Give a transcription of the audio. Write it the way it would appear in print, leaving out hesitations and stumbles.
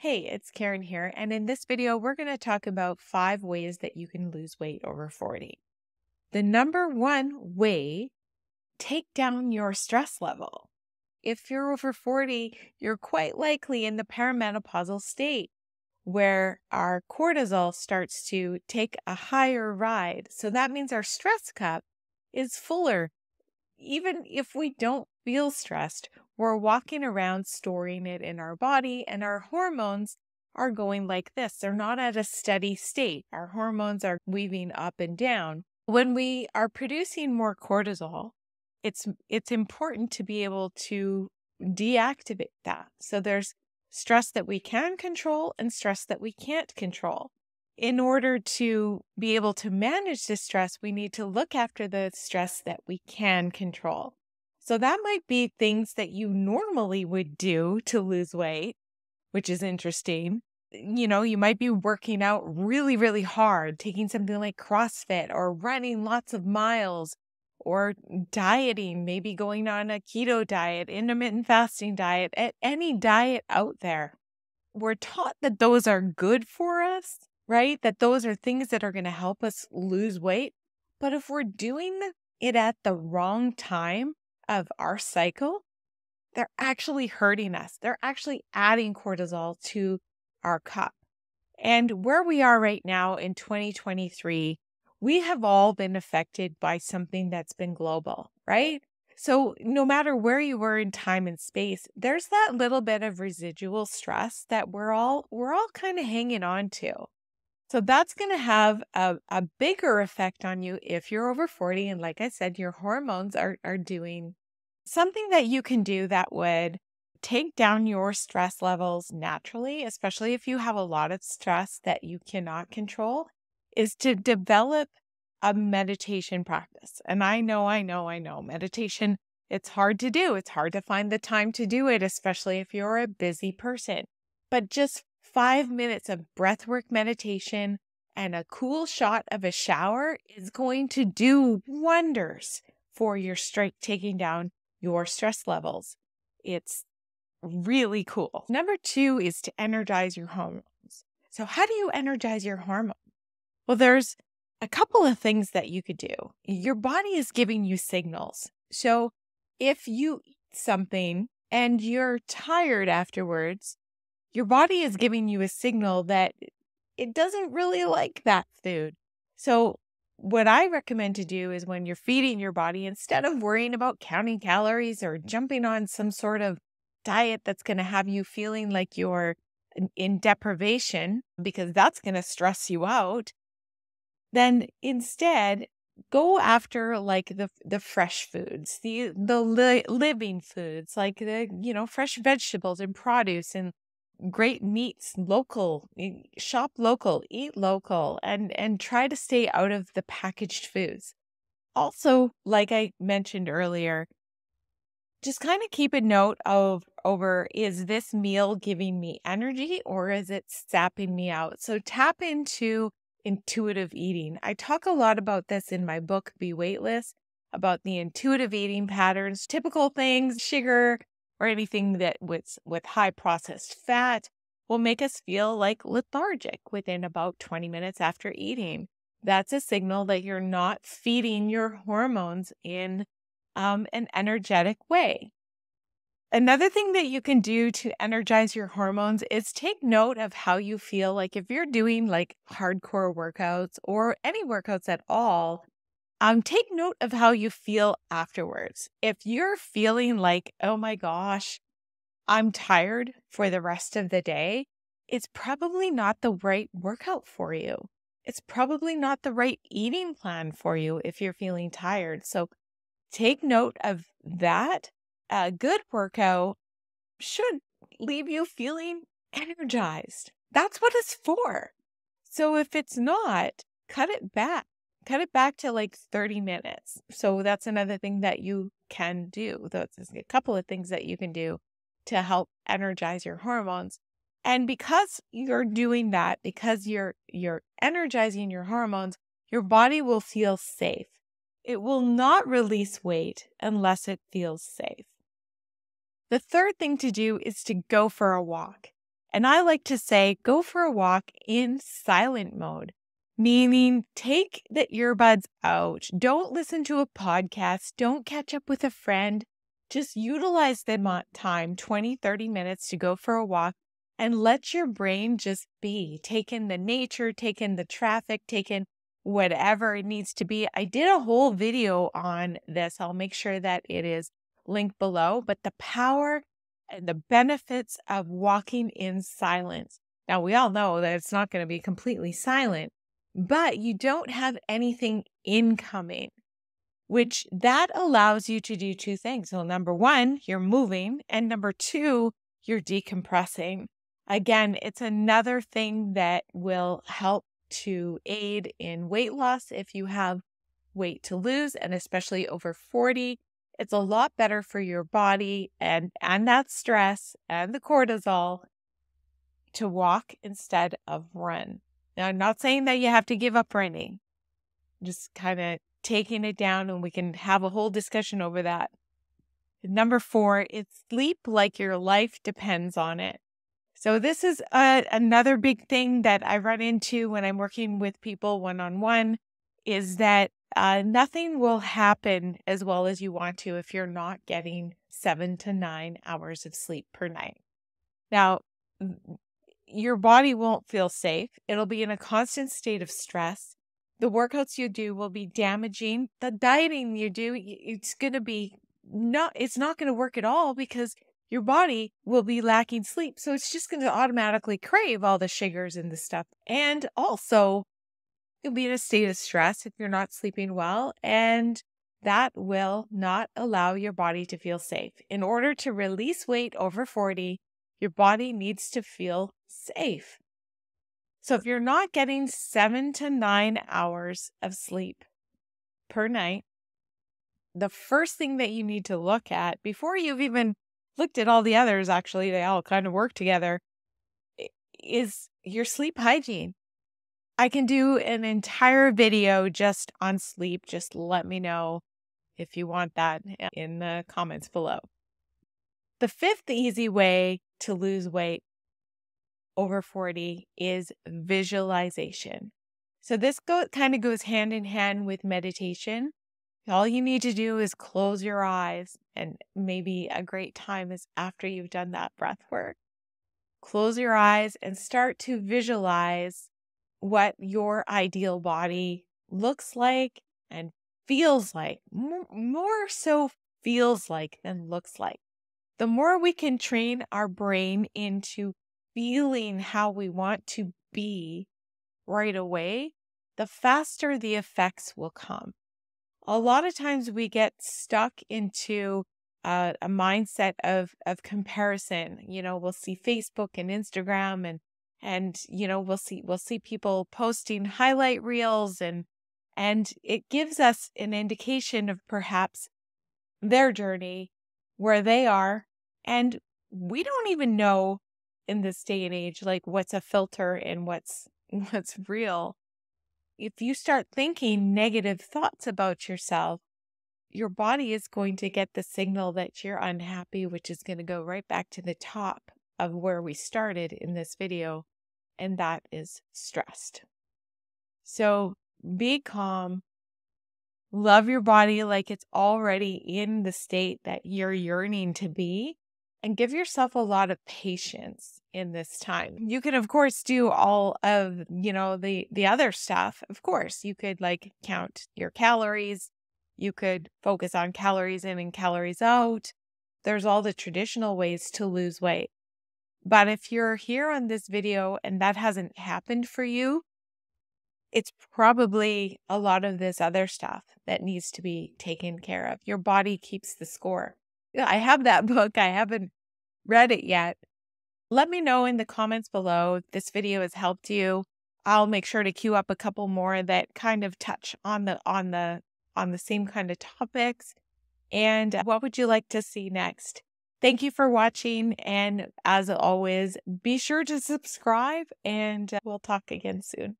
Hey, it's Karen here, and in this video, we're going to talk about 5 ways that you can lose weight over 40. The number one way, take down your stress level. If you're over 40, you're quite likely in the perimenopausal state where our cortisol starts to take a higher ride. So that means our stress cup is fuller. Even if we don't feel stressed, we're walking around storing it in our body, and our hormones are going like this. They're not at a steady state. Our hormones are weaving up and down. When we are producing more cortisol, it's important to be able to deactivate that. So there's stress that we can control and stress that we can't control. In order to be able to manage the stress, we need to look after the stress that we can control. So that might be things that you normally would do to lose weight, which is interesting. You might be working out really, really hard, taking something like CrossFit or running lots of miles or dieting, maybe going on a keto diet, intermittent fasting diet, any diet out there. We're taught that those are good for us, right? That those are things that are going to help us lose weight. But if we're doing it at the wrong time of our cycle, they're actually hurting us. They're actually adding cortisol to our cup. And where we are right now in 2023, we have all been affected by something that's been global, right? So no matter where you were in time and space, there's that little bit of residual stress that we're all kind of hanging on to. So that's going to have a bigger effect on you if you're over 40. And like I said, your hormones are doing something that you can do that would take down your stress levels naturally, especially if you have a lot of stress that you cannot control, is to develop a meditation practice. And I know, meditation, it's hard to do. It's hard to find the time to do it, especially if you're a busy person. But just 5 minutes of breathwork meditation and a cool shot of a shower is going to do wonders for your taking down your stress levels. It's really cool. Number 2 is to energize your hormones. So how do you energize your hormones? Well, there's a couple of things that you could do. Your body is giving you signals. So if you eat something and you're tired afterwards, your body is giving you a signal that it doesn't really like that food. So what I recommend to do is when you're feeding your body, instead of worrying about counting calories or jumping on some sort of diet that's going to have you feeling like you're in deprivation, because that's going to stress you out, then instead go after like the fresh foods, the living foods, like the fresh vegetables and produce and great meats, local, shop local, eat local, and try to stay out of the packaged foods. Also, like I mentioned earlier, just kind of keep a note of is this meal giving me energy or is it sapping me out? So tap into intuitive eating. I talk a lot about this in my book, Be Weightless, about the intuitive eating patterns, typical things, sugar, or anything that with high processed fat will make us feel like lethargic within about 20 minutes after eating. That's a signal that you're not feeding your hormones in an energetic way. Another thing that you can do to energize your hormones is take note of how you feel. Like if you're doing like hardcore workouts or any workouts at all, take note of how you feel afterwards. If you're feeling like, oh my gosh, I'm tired for the rest of the day, it's probably not the right workout for you. It's probably not the right eating plan for you if you're feeling tired. So take note of that. A good workout should leave you feeling energized. That's what it's for. So if it's not, cut it back. Cut it back to like 30 minutes. So that's another thing that you can do. There's a couple of things that you can do to help energize your hormones. And because you're doing that, because you're energizing your hormones, your body will feel safe. It will not release weight unless it feels safe. The third thing to do is to go for a walk. And I like to say, go for a walk in silent mode, meaning take the earbuds out. Don't listen to a podcast. Don't catch up with a friend. Just utilize the time, 20, 30 minutes to go for a walk and let your brain just be. Take in the nature, take in the traffic, take in whatever it needs to be. I did a whole video on this. I'll make sure that it is linked below, but the power and the benefits of walking in silence. Now, we all know that it's not going to be completely silent, but you don't have anything incoming, which that allows you to do two things. So number one, you're moving, and number two, you're decompressing. Again, it's another thing that will help to aid in weight loss if you have weight to lose, and especially over 40. It's a lot better for your body and that stress and the cortisol to walk instead of run. Now, I'm not saying that you have to give up running, just kind of taking it down, and we can have a whole discussion over that. Number 4 is sleep like your life depends on it. So this is another big thing that I run into when I'm working with people one-on-one, is that nothing will happen as well as you want to if you're not getting 7 to 9 hours of sleep per night. Now, your body won't feel safe. It'll be in a constant state of stress. The workouts you do will be damaging. The dieting you do, it's not going to work at all because your body will be lacking sleep. So it's just going to automatically crave all the sugars and the stuff. And also, you'll be in a state of stress if you're not sleeping well, and that will not allow your body to feel safe. In order to release weight over 40, your body needs to feel safe. So if you're not getting 7 to 9 hours of sleep per night, the first thing that you need to look at, before you've even looked at all the others, actually, they all kind of work together, is your sleep hygiene. I can do an entire video just on sleep. Just let me know if you want that in the comments below. The 5th easy way to lose weight over 40 is visualization. So this kind of goes hand in hand with meditation. All you need to do is close your eyes, and maybe a great time is after you've done that breath work. Close your eyes and start to visualize what your ideal body looks like and feels like, more so feels like than looks like. The more we can train our brain into feeling how we want to be right away, the faster the effects will come. A lot of times we get stuck into a mindset of comparison. We'll see Facebook and Instagram and we'll see people posting highlight reels and it gives us an indication of perhaps their journey, where they are, and we don't even know in this day and age like what's a filter and what's real. If you start thinking negative thoughts about yourself, your body is going to get the signal that you're unhappy, which is going to go right back to the top of where we started in this video, and that is stressed. So be calm, love your body like it's already in the state that you're yearning to be, and give yourself a lot of patience in this time. You can, of course, do all of, the other stuff. Of course, you could count your calories. You could focus on calories in and calories out. There's all the traditional ways to lose weight. But if you're here on this video and that hasn't happened for you, it's probably a lot of this other stuff that needs to be taken care of. Your body keeps the score. I have that book. I haven't read it yet. Let me know in the comments below if this video has helped you. I'll make sure to queue up a couple more that kind of touch on the same kind of topics. And what would you like to see next? Thank you for watching. And as always, be sure to subscribe, and we'll talk again soon.